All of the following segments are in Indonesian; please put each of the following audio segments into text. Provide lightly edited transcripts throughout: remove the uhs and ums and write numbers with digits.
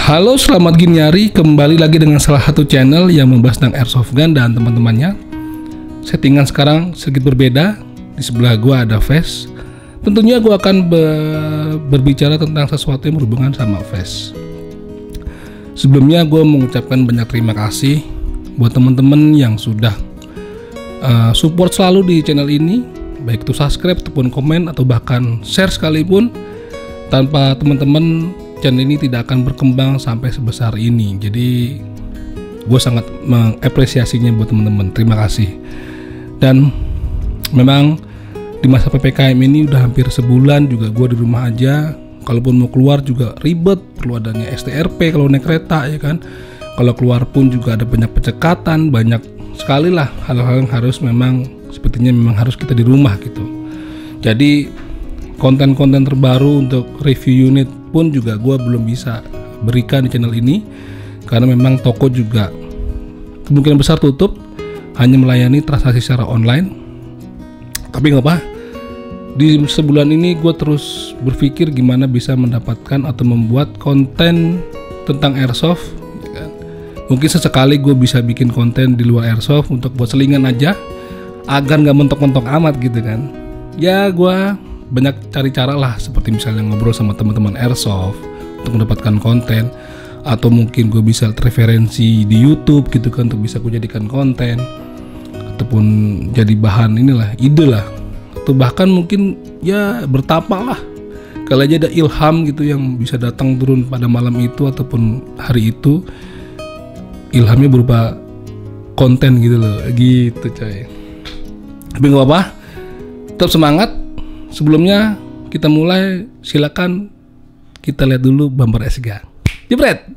Halo, selamat gini hari, kembali lagi dengan salah satu channel yang membahas tentang airsoft gun dan teman-temannya. Settingan sekarang sedikit berbeda. Di sebelah gua ada Fes. Tentunya gua akan berbicara tentang sesuatu yang berhubungan sama Fes. Sebelumnya gua mengucapkan banyak terima kasih buat teman-teman yang sudah support selalu di channel ini, baik itu subscribe ataupun komen atau bahkan share sekalipun. Tanpa teman-teman, channel ini tidak akan berkembang sampai sebesar ini. Jadi gue sangat mengapresiasinya buat teman-teman. Terima kasih. Dan memang di masa PPKM ini udah hampir sebulan juga gue di rumah aja. Kalaupun mau keluar juga ribet, perlu adanya STRP kalau naik kereta, ya kan. Kalau keluar pun juga ada banyak pencekatan, banyak sekali lah hal-hal yang harus sepertinya memang harus kita di rumah gitu. Jadi konten-konten terbaru untuk review unit pun juga gue belum bisa berikan di channel ini karena memang toko juga kemungkinan besar tutup, hanya melayani transaksi secara online. Tapi nggak apa, di sebulan ini gue terus berpikir gimana bisa mendapatkan atau membuat konten tentang airsoft, ya kan? Mungkin sesekali gue bisa bikin konten di luar airsoft untuk buat selingan aja agar nggak mentok-mentok amat gitu kan. Ya gue banyak cari cara lah, seperti misalnya ngobrol sama teman-teman airsoft untuk mendapatkan konten, atau mungkin gue bisa referensi di YouTube gitu kan untuk bisa gue jadikan konten, ataupun jadi bahan inilah ide lah, atau bahkan mungkin ya bertapa lah kalau aja ada ilham gitu yang bisa datang turun pada malam itu ataupun hari itu, ilhamnya berupa konten gitu loh, gitu coy. Tapi nggak apa-apa, tetap semangat. Sebelumnya kita mulai, silakan kita lihat dulu bumper S3. Jebret.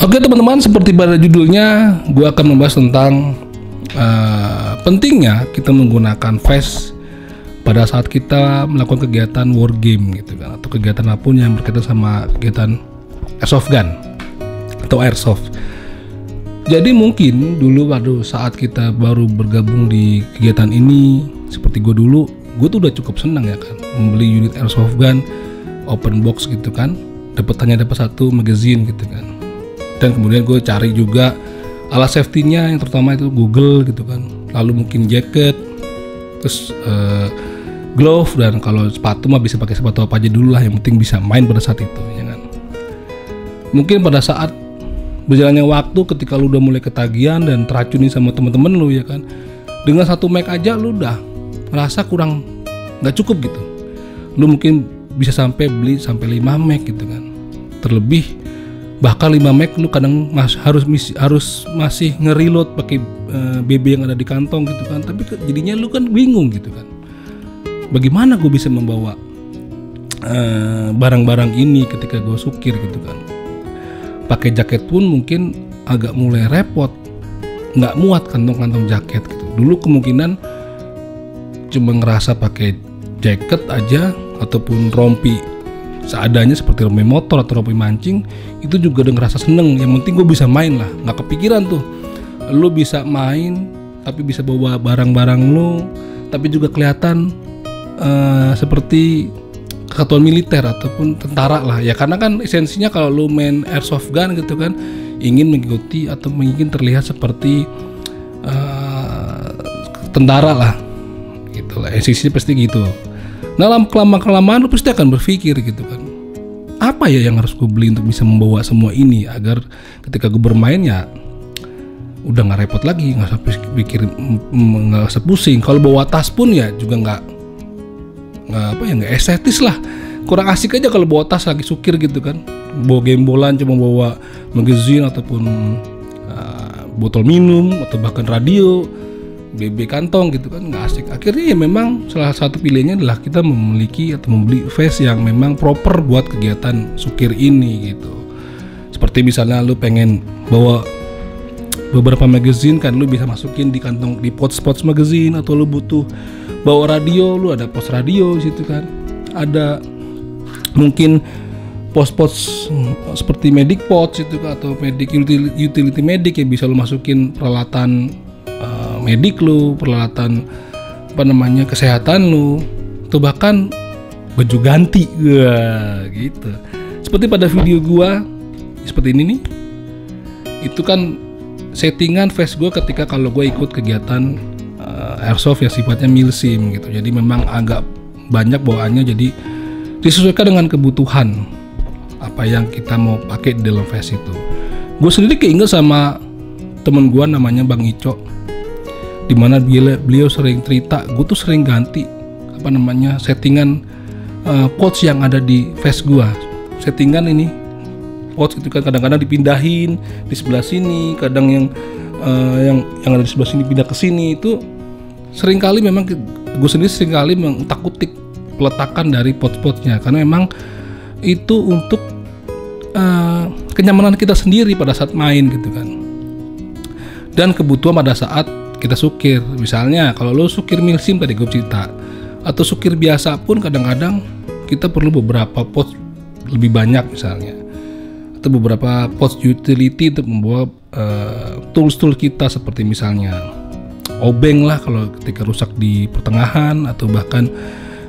Oke teman-teman, seperti pada judulnya, gue akan membahas tentang pentingnya kita menggunakan vest pada saat kita melakukan kegiatan war game gitu kan, atau kegiatan apapun yang berkaitan sama kegiatan airsoft gun atau airsoft. Jadi mungkin dulu pada saat kita baru bergabung di kegiatan ini, seperti gue dulu, gue tuh udah cukup senang ya kan, membeli unit airsoft gun open box gitu kan, hanya dapat satu magazine gitu kan. Dan kemudian gue cari juga alat safety-nya, yang terutama itu Google gitu kan, lalu mungkin jaket, terus glove, dan kalau sepatu mah bisa pakai sepatu apa aja dulu lah, yang penting bisa main pada saat itu, ya kan. Mungkin pada saat berjalannya waktu, ketika lu udah mulai ketagihan dan teracuni sama temen-temen lu, ya kan, dengan satu mag aja lu udah merasa kurang, nggak cukup gitu. Lu mungkin bisa sampai beli sampai 5 mag gitu kan, terlebih. Bahkan 5 mag lu kadang harus masih nge-reload pakai BB yang ada di kantong gitu kan. Tapi jadinya lu kan bingung gitu kan, bagaimana gue bisa membawa barang-barang ini ketika gue sukir gitu kan. Pakai jaket pun mungkin agak mulai repot, nggak muat kantong-kantong jaket gitu. Dulu kemungkinan cuma ngerasa pakai jaket aja ataupun rompi seadanya seperti rompi motor atau rompi mancing, itu juga udah ngerasa seneng. Yang penting gue bisa main lah, nggak kepikiran tuh lu bisa main tapi bisa bawa barang-barang lu, tapi juga kelihatan seperti kesatuan militer ataupun tentara lah ya, karena kan esensinya kalau lu main airsoft gun gitu kan, ingin mengikuti atau ingin terlihat seperti tentara lah gitu lah, esensinya pasti gitu. Nah, kelamaan lu pasti akan berpikir gitu kan, apa ya yang harus gue beli untuk bisa membawa semua ini agar ketika gue bermain ya udah nggak repot lagi, nggak usah pikir, nggak usah pusing. Kalau bawa tas pun ya juga nggak estetis lah, kurang asik aja kalau bawa tas lagi sukir gitu kan, bawa gembolan cuma bawa magazine ataupun botol minum atau bahkan radio, BB kantong gitu kan, nggak asik. Akhirnya ya memang salah satu pilihannya adalah kita memiliki atau membeli vest yang memang proper buat kegiatan sukir ini gitu. Seperti misalnya lu pengen bawa beberapa magazine kan lu bisa masukin di kantong di pods magazine, atau lu butuh bawa radio, lu ada pods radio di situ kan. Ada mungkin pods seperti medic pods itu kan, atau medic utility medic yang bisa lu masukin peralatan medik lu, peralatan kesehatan lu, atau bahkan baju ganti gitu. Seperti pada video gua seperti ini nih, itu kan settingan face gue ketika kalau gue ikut kegiatan airsoft yang sifatnya milsim gitu. Jadi memang agak banyak bawaannya, jadi disesuaikan dengan kebutuhan apa yang kita mau pakai di dalam face itu. Gue sendiri keinget sama temen gue namanya Bang Ico, dimana beliau sering cerita, gue tuh sering ganti settingan pouch yang ada di face gue. Settingan ini pouch itu kan kadang-kadang dipindahin di sebelah sini, kadang yang ada di sebelah sini pindah ke sini. Itu seringkali memang gue sendiri seringkali mengutak-utik peletakan dari pouch-pouchnya, karena memang itu untuk kenyamanan kita sendiri pada saat main gitu kan, dan kebutuhan pada saat kita sukir. Misalnya kalau lo sukir milsim tadi gue cerita, atau sukir biasa pun kadang-kadang kita perlu beberapa pouch lebih banyak misalnya, atau beberapa pouch utility untuk membawa tools kita, seperti misalnya obeng lah kalau ketika rusak di pertengahan, atau bahkan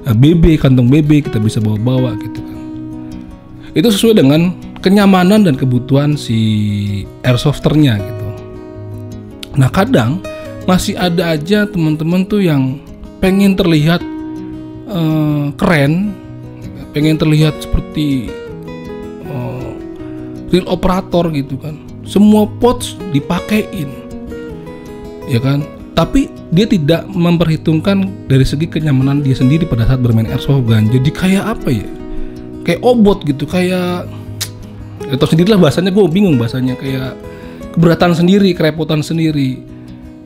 kantong BB kita bisa bawa gitu kan. Itu sesuai dengan kenyamanan dan kebutuhan si airsofternya gitu. Nah kadang masih ada aja teman-teman tuh yang pengen terlihat keren, pengen terlihat seperti real operator gitu kan, semua pouch dipakein ya kan, tapi dia tidak memperhitungkan dari segi kenyamanan dia sendiri pada saat bermain airsoft gun. Jadi kayak apa ya, kayak obot gitu, kayak atau sendirilah bahasanya, gue bingung bahasanya, kayak keberatan sendiri, kerepotan sendiri.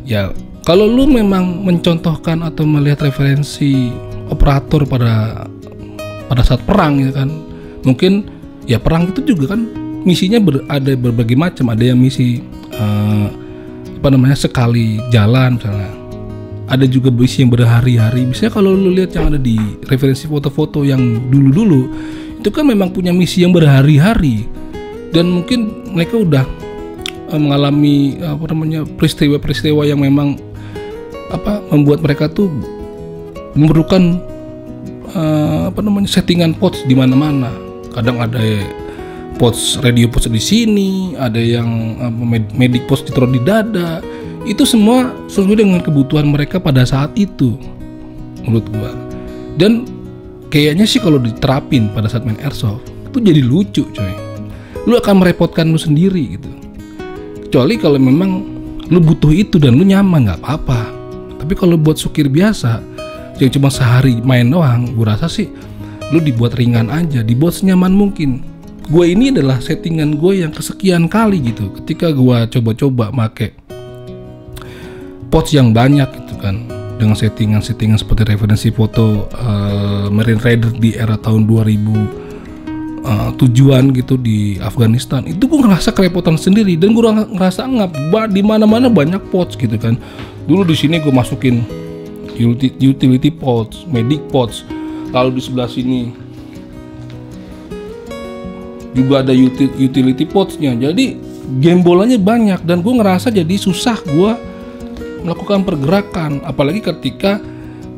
Ya kalau lu memang mencontohkan atau melihat referensi operator pada saat perang ya kan, mungkin ya perang itu juga kan misinya ada berbagai macam. Ada yang misi sekali jalan misalnya, ada juga misi yang berhari-hari. Misalnya kalau lu lihat yang ada di referensi foto-foto yang dulu-dulu itu kan memang punya misi yang berhari-hari, dan mungkin mereka udah mengalami peristiwa-peristiwa yang memang membuat mereka tuh memerlukan settingan pouch di mana-mana. Kadang ada pouch radio pouch di sini, ada yang medic pouch ditaruh di dada. Itu semua sesuai dengan kebutuhan mereka pada saat itu menurut gua. Dan kayaknya sih kalau diterapin pada saat main airsoft itu jadi lucu coy. Lu akan merepotkan lu sendiri gitu. Kecuali kalau memang lu butuh itu dan lu nyaman, nggak apa-apa. Tapi kalau buat sukir biasa yang cuma sehari main doang, gue rasa sih lu dibuat ringan aja, dibuat senyaman mungkin. Gue ini adalah settingan gue yang kesekian kali gitu, ketika gue coba-coba make pouch yang banyak gitu kan, dengan settingan seperti referensi foto Marine Raider di era tahun 2000 tujuan gitu di Afghanistan. Itu gue ngerasa kerepotan sendiri, dan gue ngerasa di mana-mana banyak pouch gitu kan. Dulu di sini gue masukin utility pouch, medic pouch, lalu di sebelah sini juga ada utility pouchnya. Jadi gembolannya banyak, dan gue ngerasa jadi susah gue melakukan pergerakan. Apalagi ketika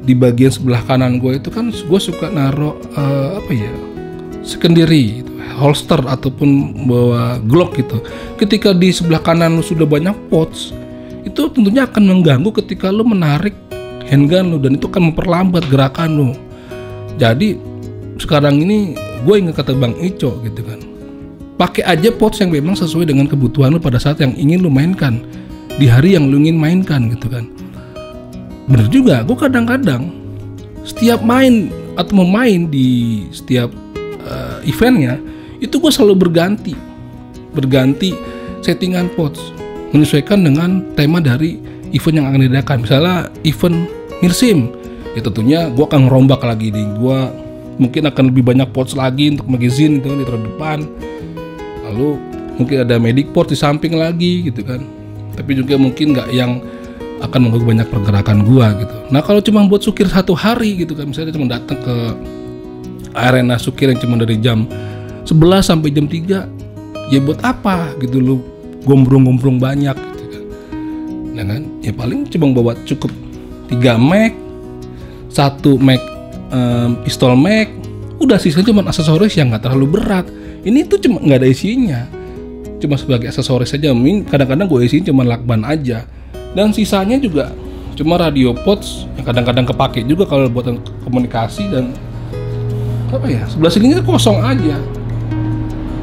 di bagian sebelah kanan gue itu kan gue suka naruh secondary gitu, holster ataupun bawa Glock gitu. Ketika di sebelah kanan lu sudah banyak pouch, itu tentunya akan mengganggu ketika lu menarik handgun lu, dan itu akan memperlambat gerakan lu. Jadi sekarang ini gue ingat kata Bang Ico gitu kan, pakai aja pouch yang memang sesuai dengan kebutuhan lu pada saat yang ingin lu mainkan, di hari yang lu ingin mainkan gitu kan. Bener juga, gue kadang-kadang setiap main atau memain di setiap eventnya itu gue selalu berganti settingan pouch menyesuaikan dengan tema dari event yang akan diadakan. Misalnya event milsim, ya tentunya gue akan ngerombak lagi nih, gue mungkin akan lebih banyak pouch lagi untuk magazine itu di depan, lalu mungkin ada medic pouch di samping lagi gitu kan. tapi juga mungkin nggak yang akan mengganggu banyak pergerakan gua gitu. Nah kalau cuma buat sukir 1 hari gitu kan, misalnya cuma datang ke arena sukir yang cuma dari jam 11 sampai jam 3, ya buat apa gitu lu gombrong-gombrong banyak gitu kan. Ya kan, ya paling cuma bawa cukup 3 mag, 1 mag pistol mag, udah sisanya cuma aksesoris yang nggak terlalu berat. Ini tuh cuma nggak ada isinya, cuma sebagai aksesoris saja. Kadang-kadang gue isiin cuma lakban aja, dan sisanya juga cuma radio pods yang kadang-kadang kepake juga kalau buat komunikasi. Dan apa ya, sebelah sininya kosong aja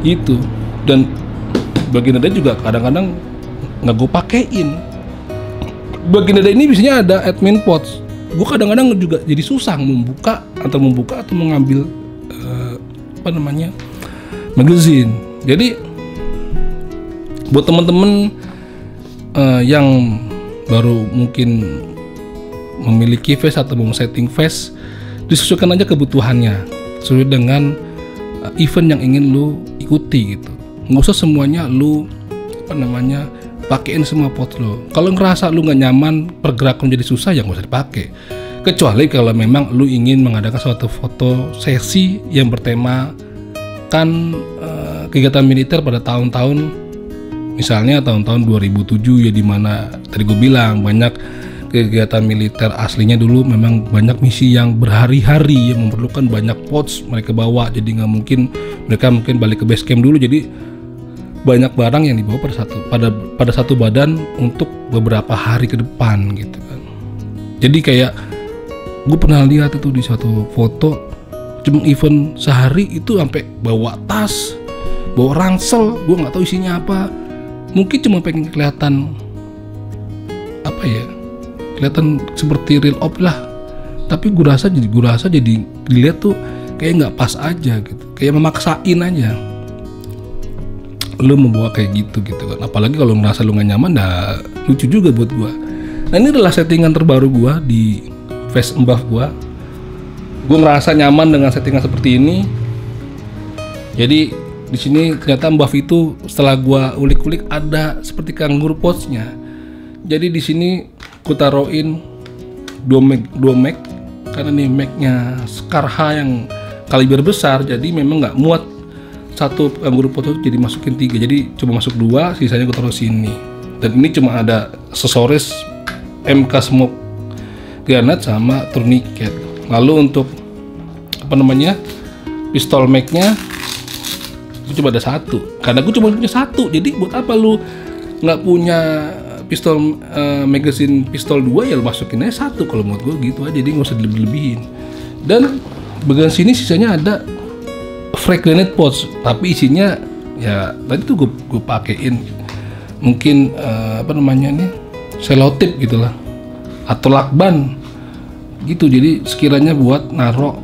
gitu. Dan bagian dada juga kadang-kadang nggak gue pakein. Bagian dada ini biasanya ada admin pods. Gue kadang-kadang juga jadi susah membuka atau mengambil magazine. Jadi buat teman-teman yang baru mungkin memiliki face atau mau setting face, disesuaikan aja kebutuhannya sesuai dengan event yang ingin lu ikuti gitu. Nggak usah semuanya lu pakein semua pot lo. Kalau ngerasa lu nggak nyaman, pergerakan jadi susah, ya nggak usah dipakai. Kecuali kalau memang lu ingin mengadakan suatu foto sesi yang bertema kegiatan militer pada tahun-tahun, misalnya tahun-tahun 2007 ya, dimana tadi gue bilang banyak kegiatan militer aslinya dulu memang banyak misi yang berhari-hari yang memerlukan banyak pots mereka bawa. Jadi nggak mungkin mereka balik ke base camp dulu, jadi banyak barang yang dibawa pada satu badan untuk beberapa hari ke depan gitu kan. Jadi kayak gue pernah lihat itu di suatu foto, cuma event sehari itu sampai bawa tas, bawa ransel, gue nggak tahu isinya apa. Mungkin cuma pengen kelihatan kelihatan seperti real op lah. Tapi gue rasa jadi dilihat tuh kayak nggak pas aja gitu, kayak memaksain aja lu membawa kayak gitu kan. Apalagi kalau ngerasa lu gak nyaman, dah lucu juga buat gua. Nah ini adalah settingan terbaru gua di face embuff gua. Gua ngerasa nyaman dengan settingan seperti ini. Jadi di sini ternyata embuff itu setelah gua ulik-ulik ada seperti kangur potsnya. Jadi di sini gua taruhin 2 mag karena nih magnya Skarha yang kaliber besar, jadi memang nggak muat satu kangguru foto, jadi masukin 3, jadi cuma masuk 2, sisanya gue taruh sini. Dan ini cuma ada aksesoris MK smoke granat sama tourniquet. Lalu untuk pistol mag-nya itu cuma ada 1, karena gue cuma punya 1. Jadi buat apa lu nggak punya pistol magazine pistol 2, ya lu masukin aja 1. Kalau menurut gue gitu aja, jadi nggak usah dilebih-lebihin. Dan bagian sini sisanya ada frag granate pouch, tapi isinya ya tadi tuh gue pakein mungkin selotip gitulah atau lakban gitu. Jadi sekiranya buat naruh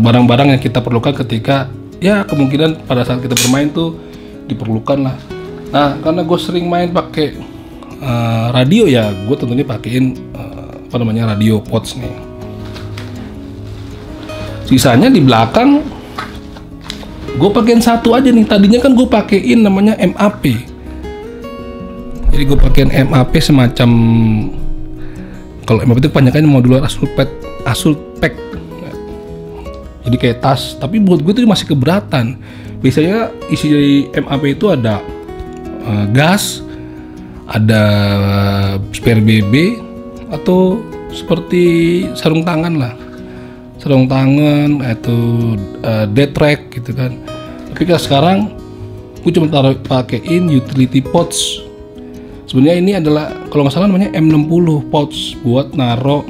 barang-barang yang kita perlukan ketika ya kemungkinan pada saat kita bermain tuh diperlukan lah. Nah karena gue sering main pakai radio, ya gue tentunya pakein radio pouch nih. Sisanya di belakang gue pakein 1 aja nih. Tadinya kan gue pakein namanya MAP. Jadi gue pakein MAP semacam, kalau MAP itu kepanjangannya modular assault pack. Jadi kayak tas. Tapi buat gue itu masih keberatan. Biasanya isi dari MAP itu ada gas, ada spare BB, atau seperti sarung tangan lah. Sarung tangan atau dead track gitu kan. Tapi sekarang gue cuma pakein utility pouch. Sebenarnya ini adalah kalau nggak salah namanya M60 pouch buat naro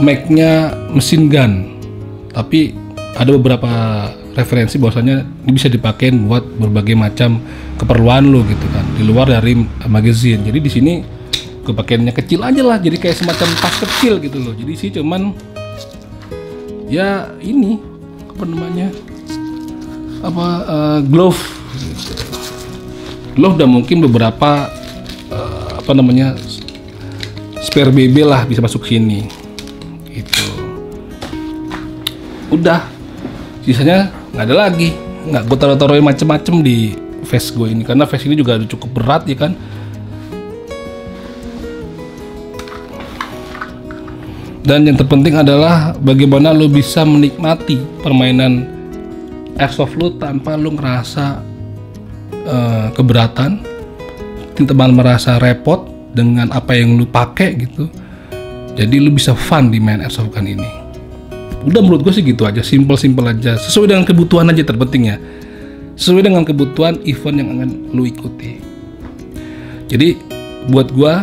mag-nya mesin gun. Tapi ada beberapa referensi bahwasanya ini bisa dipakein buat berbagai macam keperluan lo gitu kan, di luar dari magazine. Jadi di sini gue pakainya kecil aja lah, jadi kayak semacam tas kecil gitu loh. Jadi sih cuman ya ini glove dan mungkin beberapa spare BB lah bisa masuk sini gitu. Udah, sisanya nggak ada lagi, nggak gue taruhin macem-macem di face gue ini, karena face ini juga udah cukup berat ya kan. Dan yang terpenting adalah bagaimana lo bisa menikmati permainan airsoft lo tanpa lo ngerasa keberatan, teman merasa repot dengan apa yang lo pakai gitu. Jadi lo bisa fun di main airsoft gun ini. Udah, menurut gue sih gitu aja, simple aja, sesuai dengan kebutuhan aja, terpentingnya sesuai dengan kebutuhan event yang akan lo ikuti. Jadi buat gue,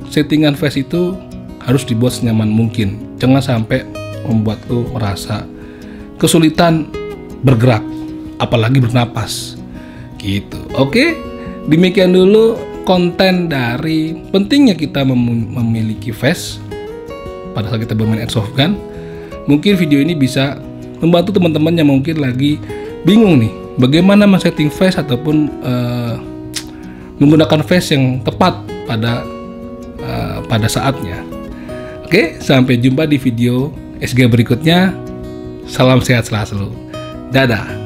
settingan face itu harus dibuat senyaman mungkin. Jangan sampai membuat lo merasa kesulitan bergerak, apalagi bernapas gitu. Oke, demikian dulu konten dari pentingnya kita memiliki face pada saat kita bermain airsoft gun. Mungkin video ini bisa membantu teman-teman yang mungkin lagi bingung nih bagaimana men-setting face ataupun menggunakan face yang tepat pada saatnya. Oke, sampai jumpa di video SG berikutnya. Salam sehat selalu. Dadah.